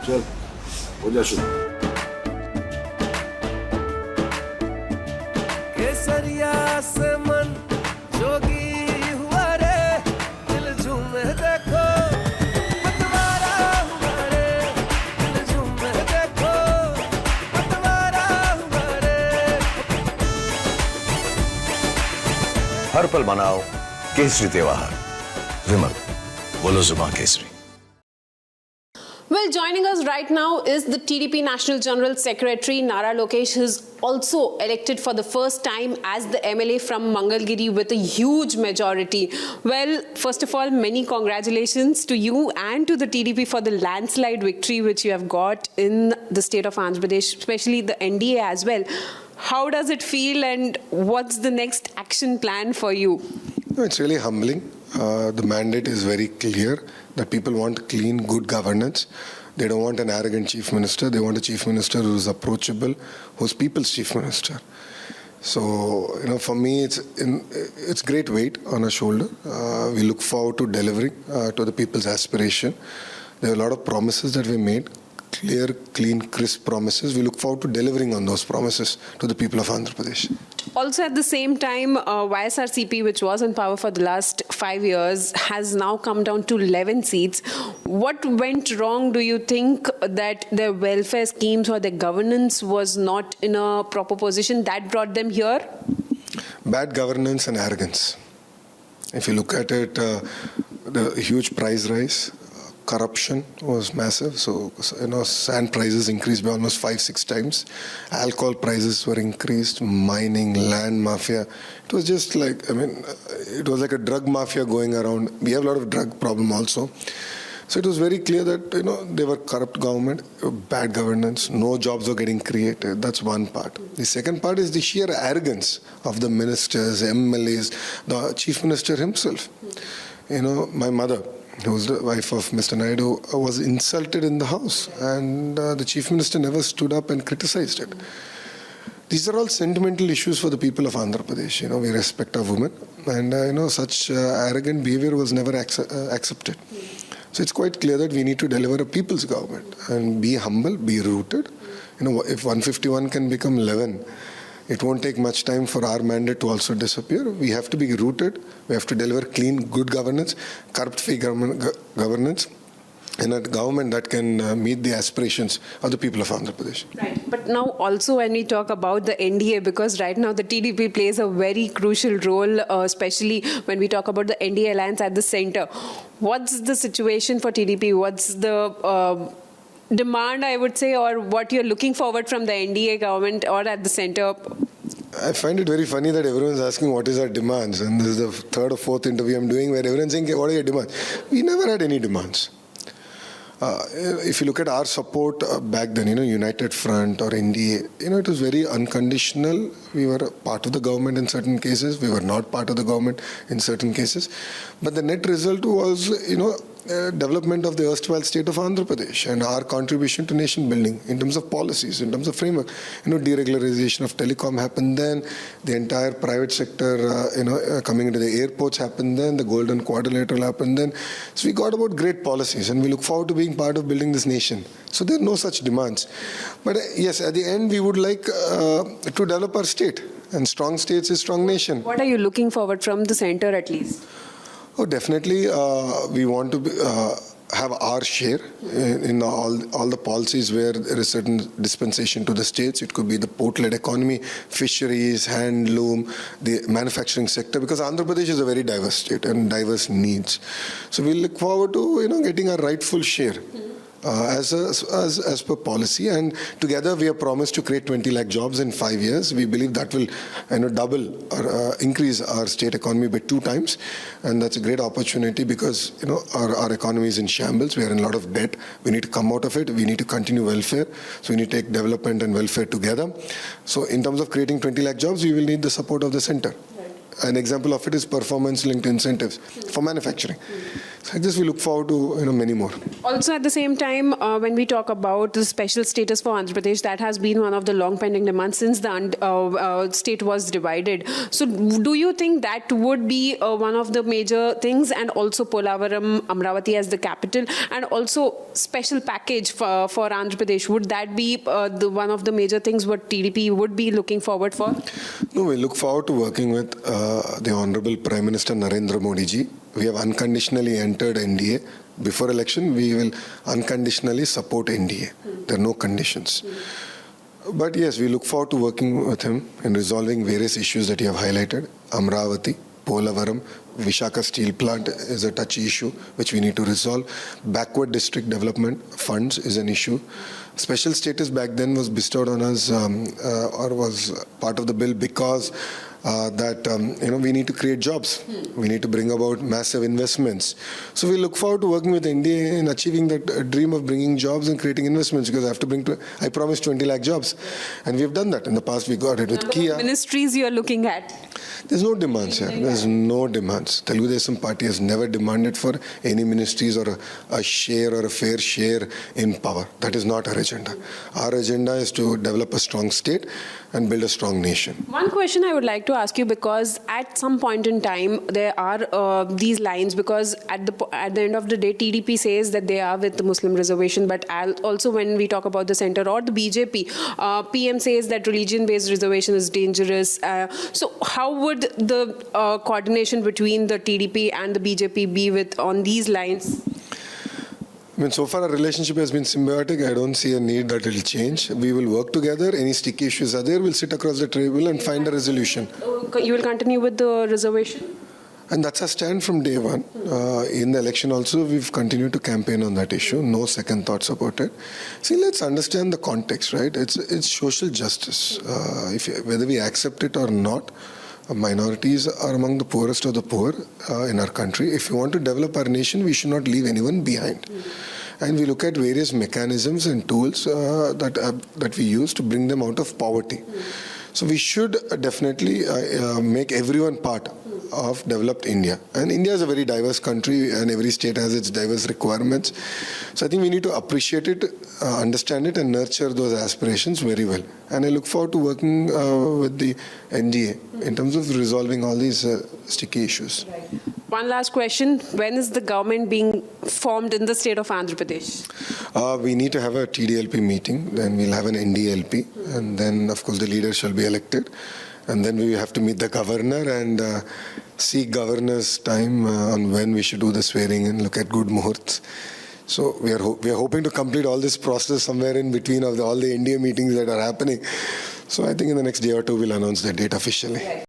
चल हो जा शुरू. केसरिया से मन जोगी हुआ रे, दिल झूमे देखो पतवारा हुआ रे, दिल झूमे देखो पतवारा हुआ रे. हर पल मनाओ केसरी त्योहार. विमल, बोलो जुबान Kesari. Well, joining us right now is the TDP National General Secretary Nara Lokesh, who is also elected for the first time as the MLA from Mangalgiri with a huge majority. Well, first of all, many congratulations to you and to the TDP for the landslide victory which you have got in the state of Andhra Pradesh, especially the NDA as well. How does it feel and what's the next action plan for you? It's really humbling. The mandate is very clear that people want clean, good governance. They don't want an arrogant chief minister. They want a chief minister who's approachable, who's people's chief minister. So, for me, it's great weight on our shoulder. We look forward to delivering to the people's aspiration. There are a lot of promises that we made. Clear, clean, crisp promises. We look forward to delivering on those promises to the people of Andhra Pradesh. Also, at the same time, YSRCP, which was in power for the last 5 years, has now come down to 11 seats. What went wrong, do you think, that their welfare schemes or their governance was not in a proper position that brought them here? Bad governance and arrogance. If you look at it, the huge price rise, corruption was massive. So, sand prices increased by almost 5-6 times. Alcohol prices were increased. Mining, land mafia. It was just like, it was like a drug mafia going around. We have a lot of drug problem also. So it was very clear that, they were corrupt government, bad governance, no jobs were getting created. That's one part. The second part is the sheer arrogance of the ministers, MLAs, the chief minister himself. My mother, who was the wife of Mr. Naidu, was insulted in the house, and the chief minister never stood up and criticized it. These are all sentimental issues for the people of Andhra Pradesh. We respect our women, and such arrogant behavior was never accepted. So it's quite clear that we need to deliver a people's government and be humble, be rooted. If 151 can become 11, it won't take much time for our mandate to also disappear. We have to be rooted. We have to deliver clean, good governance, corrupt-free governance, and a government that can meet the aspirations of the people of Andhra Pradesh. Right. But now also when we talk about the NDA, because right now the TDP plays a very crucial role, especially when we talk about the NDA alliance at the center. What's the situation for TDP? What's the demand, I would say, or what you're looking forward from the NDA government or at the center? I find it very funny that everyone's asking what is our demands, and this is the third or fourth interview I'm doing where everyone's saying, what are your demands? We never had any demands. If you look at our support back then, United Front or NDA, it was very unconditional. We were part of the government in certain cases. We were not part of the government in certain cases. But the net result was, development of the erstwhile state of Andhra Pradesh and our contribution to nation building in terms of policies, in terms of framework. Deregularization of telecom happened then, the entire private sector, coming into the airports happened then, the golden quadrilateral happened then. So we got about great policies, and we look forward to being part of building this nation. So there are no such demands. But yes, at the end, we would like to develop our state, and strong states is strong nation. What are you looking forward from the center at least? Oh, definitely, we want to have our share in all the policies where there is certain dispensation to the states. It could be the port-led economy, fisheries, handloom, the manufacturing sector, because Andhra Pradesh is a very diverse state and diverse needs. So we look forward to getting our rightful share. As per policy, and together we have promised to create 20 lakh jobs in 5 years. We believe that will double or increase our state economy by 2 times, and that's a great opportunity because our economy is in shambles. We are in a lot of debt. We need to come out of it. We need to continue welfare. So we need to take development and welfare together. So in terms of creating 20 lakh jobs, we will need the support of the center. An example of it is performance-linked incentives for manufacturing. So like this, we look forward to many more. Also, at the same time, when we talk about the special status for Andhra Pradesh, that has been one of the long pending demands since the state was divided. So, do you think that would be one of the major things, and also Polavaram, Amravati as the capital, and also special package for Andhra Pradesh? Would that be one of the major things what TDP would be looking forward for? No, we look forward to working with the Honorable Prime Minister Narendra Modi ji. We have unconditionally entered NDA. Before election, we will unconditionally support NDA. There are no conditions. But yes, we look forward to working with him in resolving various issues that you have highlighted. Amravati, Polavaram, Vishaka steel plant is a touchy issue which we need to resolve. Backward district development funds is an issue. Special status back then was bestowed on us or was part of the bill because we need to create jobs. We need to bring about massive investments. So we look forward to working with India in achieving that dream of bringing jobs and creating investments, because I promised 20 lakh jobs, and we have done that. In the past, we got it with Kia. Ministries you are looking at? There's no demands here. There's no demands. Telugu Desam Party has never demanded for any ministries or a share or a fair share in power. That is not our agenda. Our agenda is to develop a strong state and build a strong nation. One question I would like to ask you, because at some point in time there are these lines, because at the end of the day TDP says that they are with the Muslim reservation, but also when we talk about the centre or the BJP, PM says that religion-based reservation is dangerous. So how would the coordination between the TDP and the BJP be on these lines? I mean, so far our relationship has been symbiotic. I don't see a need that it will change. We will work together. Any sticky issues are there, we'll sit across the table and find a resolution. You will continue with the reservation? And that's our stand from day one. In the election also, we've continued to campaign on that issue. No second thoughts about it. See, let's understand the context, right? It's social justice. Whether we accept it or not, minorities are among the poorest of the poor in our country. If we want to develop our nation, we should not leave anyone behind. And we look at various mechanisms and tools that we use to bring them out of poverty. So we should definitely make everyone part of developed India. And India is a very diverse country, and every state has its diverse requirements. So I think we need to appreciate it, understand it, and nurture those aspirations very well. And I look forward to working with the NDA in terms of resolving all these sticky issues. Right. One last question. When is the government being formed in the state of Andhra Pradesh? We need to have a TDLP meeting, then we'll have an NDLP, and then of course the leader shall be elected. And then we have to meet the governor and seek governor's time on when we should do the swearing and look at good muhurts. So we are hoping to complete all this process somewhere in between of all the NDA meetings that are happening. So I think in the next day or two we'll announce the date officially. Right.